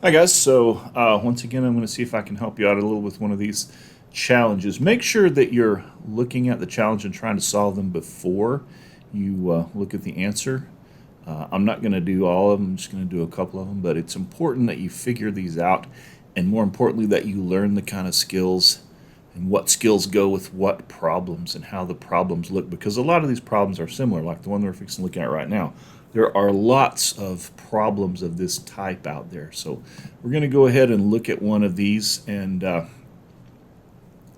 Hi guys, so once again I'm going to see if I can help you out a little with one of these challenges. Make sure that you're looking at the challenge and trying to solve them before you look at the answer. I'm not going to do all of them, I'm just going to do a couple of them, but it's important that you figure these out, and more importantly that you learn the kind of skills and what skills go with what problems and how the problems look, because a lot of these problems are similar, like the one we're fixing to look at right now. There are lots of problems of this type out there. So we're going to go ahead and look at one of these and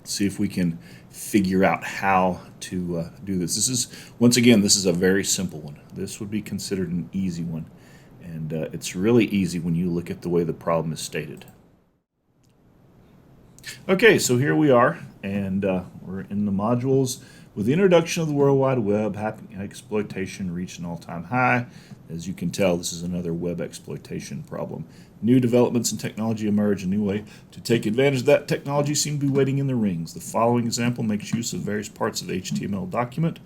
see if we can figure out how to do this. This is, once again, this is a very simple one. This would be considered an easy one. And it's really easy when you look at the way the problem is stated. Okay, so here we are, and we're in the modules. With the introduction of the World Wide Web, exploitation reached an all-time high. As you can tell, this is another web exploitation problem. New developments in technology emerge. A new way to take advantage of that technology seem to be waiting in the rings. The following example makes use of various parts of the HTML document,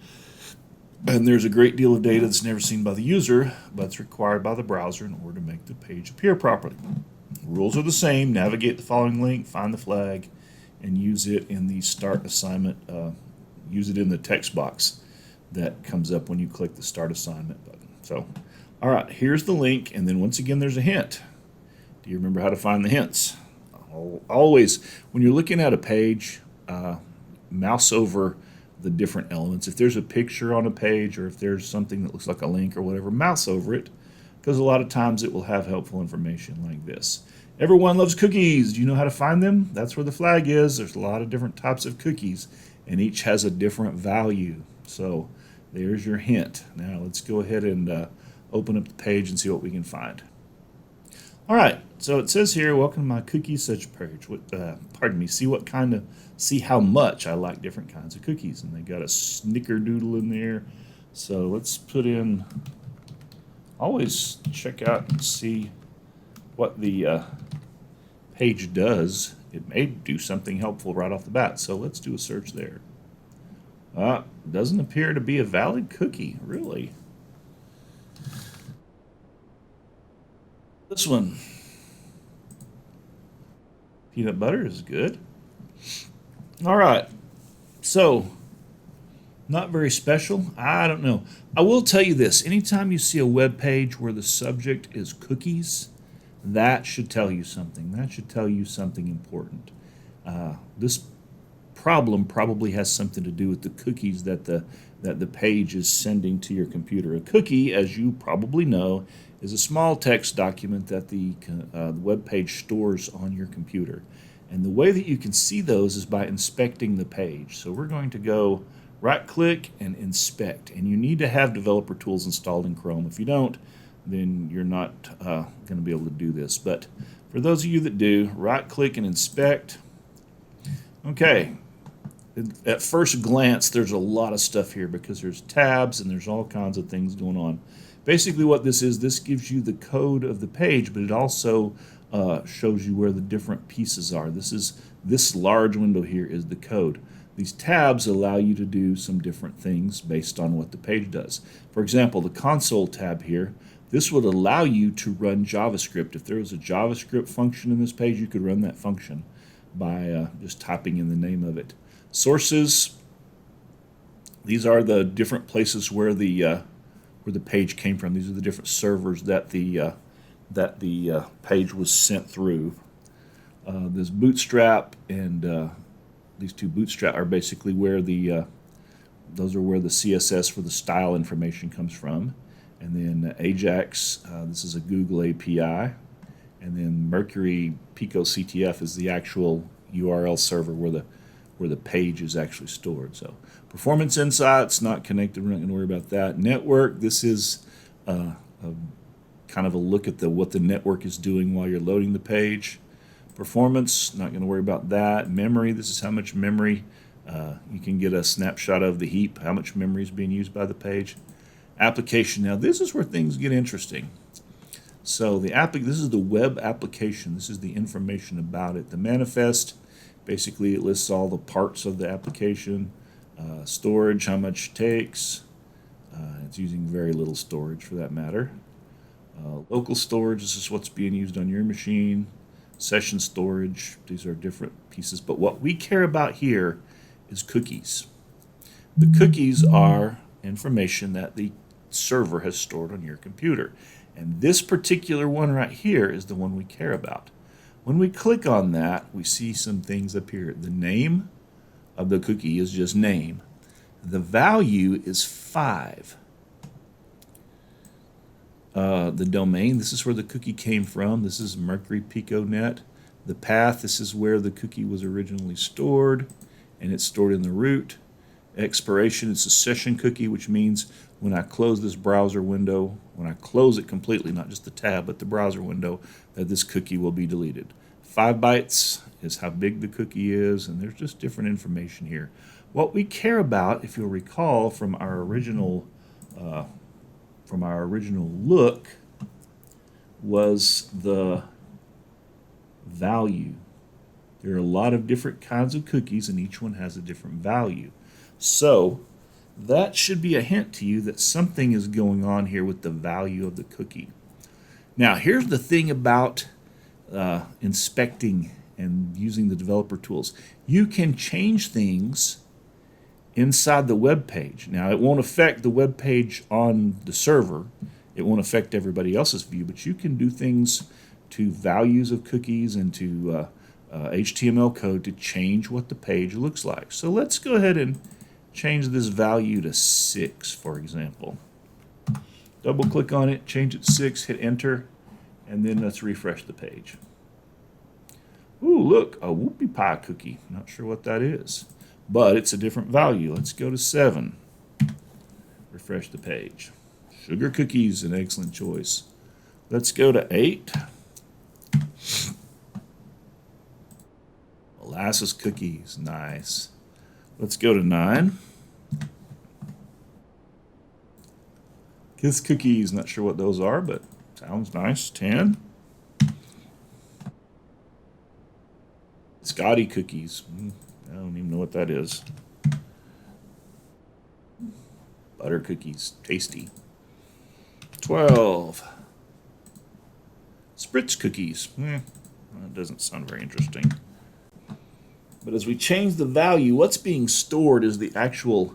and there's a great deal of data that's never seen by the user, but it's required by the browser in order to make the page appear properly. Rules are the same. Navigate the following link, find the flag, and use it in the start assignment. Use it in the text box that comes up when you click the start assignment button. So, all right, here's the link, and then once again, there's a hint. Do you remember how to find the hints? Always, when you're looking at a page, mouse over the different elements. If there's a picture on a page, or if there's something that looks like a link or whatever, mouse over it, because a lot of times it will have helpful information like this. Everyone loves cookies. Do you know how to find them? That's where the flag is. There's a lot of different types of cookies, and each has a different value. So there's your hint. Now let's go ahead and open up the page and see what we can find. All right, so it says here, welcome to my cookie search page. Pardon me, see how much I like different kinds of cookies. And they got a snickerdoodle in there. So let's put in, always check out and see what the page does. It may do something helpful right off the bat. So let's do a search there. Doesn't appear to be a valid cookie, really. This one, peanut butter is good. All right, so not very special. I don't know. I will tell you this: anytime you see a web page where the subject is cookies, that should tell you something. That should tell you something important. This problem probably has something to do with the cookies that the page is sending to your computer. A cookie, as you probably know, is a small text document that the web page stores on your computer. And the way that you can see those is by inspecting the page. So we're going to go right-click and inspect. And you need to have developer tools installed in Chrome. If you don't, then you're not going to be able to do this. But for those of you that do, right-click and inspect. Okay. At first glance, there's a lot of stuff here because there's tabs and there's all kinds of things going on. Basically what this is, this gives you the code of the page, but it also shows you where the different pieces are. This large window here is the code. These tabs allow you to do some different things based on what the page does. For example, the console tab here, this would allow you to run JavaScript. If there was a JavaScript function in this page, you could run that function by just typing in the name of it. Sources, these are the different places where the page came from. These are the different servers that the page was sent through. This bootstrap and these two bootstrap are basically where those are where the CSS for the style information comes from. And then Ajax, this is a Google API. And then Mercury Pico CTF is the actual URL server where the page is actually stored. So performance insights, not connected, we're not going to worry about that. Network, this is kind of a look at what the network is doing while you're loading the page. Performance, not going to worry about that. Memory, this is how much memory. You can get a snapshot of the heap, how much memory is being used by the page. Application, now this is where things get interesting. So this is the web application. This is the information about it. The manifest, basically it lists all the parts of the application. Storage, how much it takes. It's using very little storage for that matter. Local storage, this is what's being used on your machine. Session storage, these are different pieces. But what we care about here is cookies. The cookies are information that the server has stored on your computer. And this particular one right here is the one we care about. When we click on that, we see some things appear. The name of the cookie is just name. The value is 5. The domain, this is where the cookie came from. This is Mercury PicoNet. The path, this is where the cookie was originally stored, and it's stored in the root. Expiration, it's a session cookie, which means when I close this browser window, when I close it completely, not just the tab, but the browser window, that this cookie will be deleted. 5 bytes is how big the cookie is, and there's just different information here. What we care about, if you'll recall from our original look, was the value. There are a lot of different kinds of cookies, and each one has a different value. So that should be a hint to you that something is going on here with the value of the cookie. Now, here's the thing about inspecting and using the developer tools. You can change things inside the web page. Now, it won't affect the web page on the server. It won't affect everybody else's view, but you can do things to values of cookies and to HTML code to change what the page looks like. So let's go ahead and change this value to 6, for example. Double click on it, change it to 6, hit enter, and then let's refresh the page. Ooh, look, a whoopie pie cookie. Not sure what that is, but it's a different value. Let's go to 7. Refresh the page. Sugar cookies, an excellent choice. Let's go to 8. Molasses cookies, nice. Let's go to 9. Kiss cookies, not sure what those are, but sounds nice. 10. Scotty cookies. I don't even know what that is. Butter cookies, tasty. 12. Spritz cookies. That doesn't sound very interesting. But as we change the value, what's being stored is the actual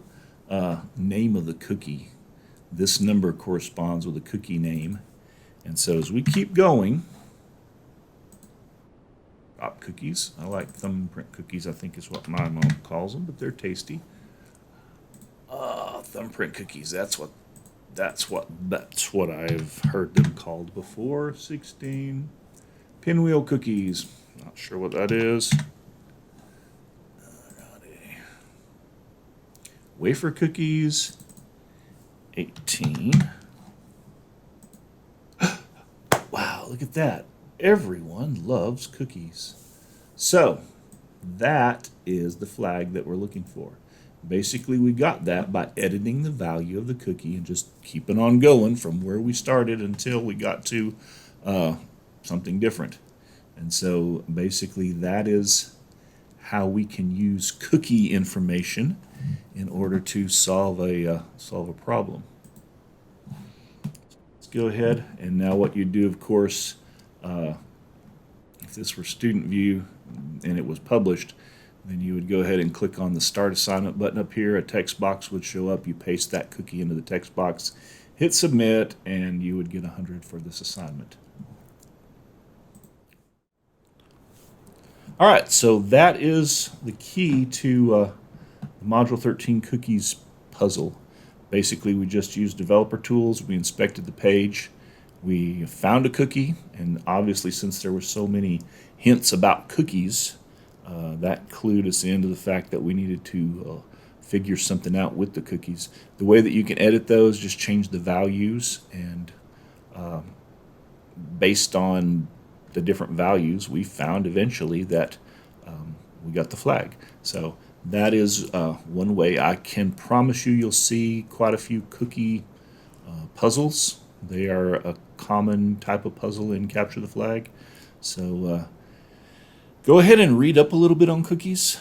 name of the cookie. This number corresponds with the cookie name. And so as we keep going, pop cookies. I like thumbprint cookies, I think is what my mom calls them, but they're tasty. Thumbprint cookies, that's what I've heard them called before. 16. Pinwheel cookies. Not sure what that is. Wafer cookies. 18. Wow, look at that. Everyone loves cookies. So that is the flag that we're looking for. Basically, we got that by editing the value of the cookie and just keeping on going from where we started until we got to something different. And so basically that is how we can use cookie information in order to solve a problem. Let's go ahead, and now what you do, of course, if this were student view and it was published, then you would go ahead and click on the Start Assignment button up here. A text box would show up. You paste that cookie into the text box, hit Submit, and you would get 100 for this assignment. All right, so that is the key to the Module 13 Cookies puzzle. Basically, we just used developer tools. We inspected the page. We found a cookie, and obviously, since there were so many hints about cookies, that clued us into the fact that we needed to figure something out with the cookies. The way that you can edit those, just change the values, and based on the different values, we found eventually that we got the flag. So that is one way. I can promise you'll see quite a few cookie puzzles. They are a common type of puzzle in Capture the Flag. So go ahead and read up a little bit on cookies.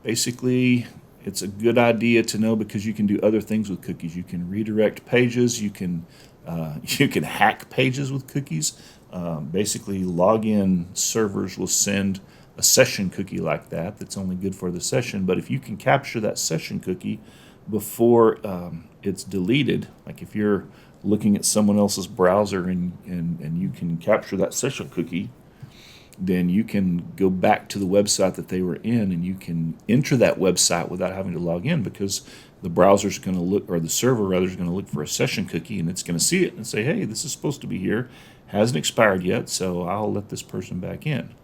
Basically, it's a good idea to know because you can do other things with cookies. You can redirect pages. You can You can hack pages with cookies. Basically, login servers will send a session cookie like that that's only good for the session. But if you can capture that session cookie before it's deleted, like if you're looking at someone else's browser and you can capture that session cookie, then you can go back to the website that they were in and you can enter that website without having to log in, because the browser's going to look, or the server rather, is going to look for a session cookie, and it's going to see it and say, hey, this is supposed to be here, hasn't expired yet, so I'll let this person back in.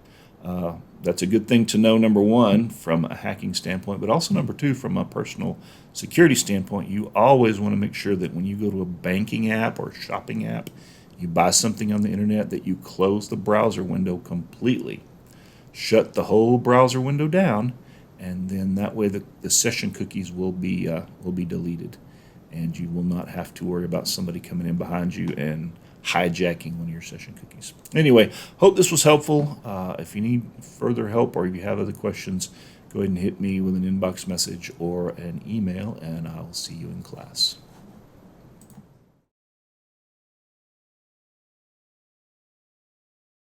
That's a good thing to know, number one, from a hacking standpoint, but also number two, from a personal security standpoint. You always want to make sure that when you go to a banking app or shopping app, you buy something on the internet, that you close the browser window completely. Shut the whole browser window down, and then that way the session cookies will be deleted, and you will not have to worry about somebody coming in behind you and hijacking one of your session cookies. Anyway, hope this was helpful. If you need further help or if you have other questions, go ahead and hit me with an inbox message or an email, and I'll see you in class.